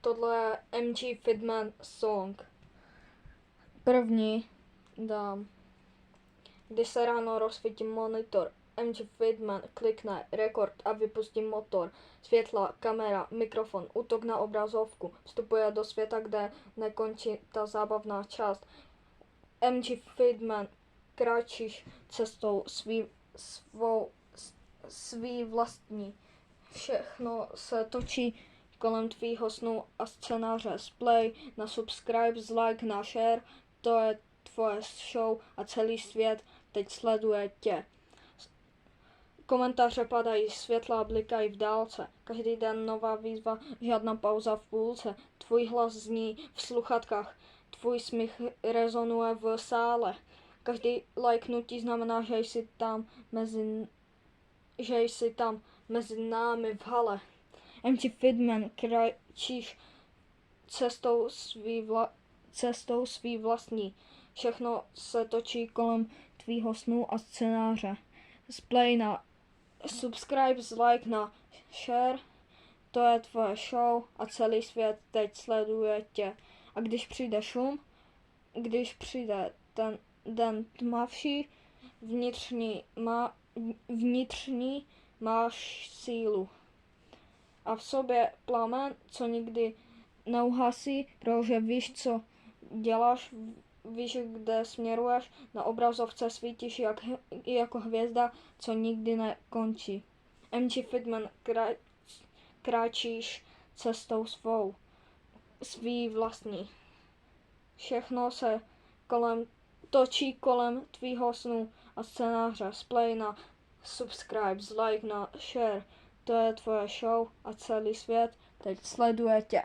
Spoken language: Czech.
Tohle je MG Fitman song. První dám. Když se ráno rozsvítí monitor, MG Fitman klikne rekord a vypustí motor. Světla, kamera, mikrofon, útok na obrazovku. Vstupuje do světa, kde nekončí ta zábavná část. MG Fitman kráčíš cestou svý vlastní. Všechno se točí kolem tvýho snu a scénáře. Play na subscribe, like na share, to je tvoje show a celý svět teď sleduje tě. Komentáře padají, světla blikají v dálce. Každý den nová výzva, žádná pauza v půlce. Tvůj hlas zní v sluchatkách, tvůj smích rezonuje v sále. Každý lajknutí znamená, že jsi tam mezi námi v hale. MG Fitman kráčíš cestou svý vlastní. Všechno se točí kolem tvýho snu a scénáře. Play na subscribe, like na share, to je tvoje show a celý svět teď sleduje tě. A když přijde šum, když přijde ten den tmavší, vnitřní máš sílu. A v sobě plamen, co nikdy neuhasí, protože víš, co děláš, víš, kde směruješ, na obrazovce svítíš jako hvězda, co nikdy nekončí. MG Fitman kráčíš cestou svý vlastní. Všechno se točí kolem tvýho snu a scénáře. Play na subscribe, like na share, to je tvoje show a celý svět teď sleduje tě.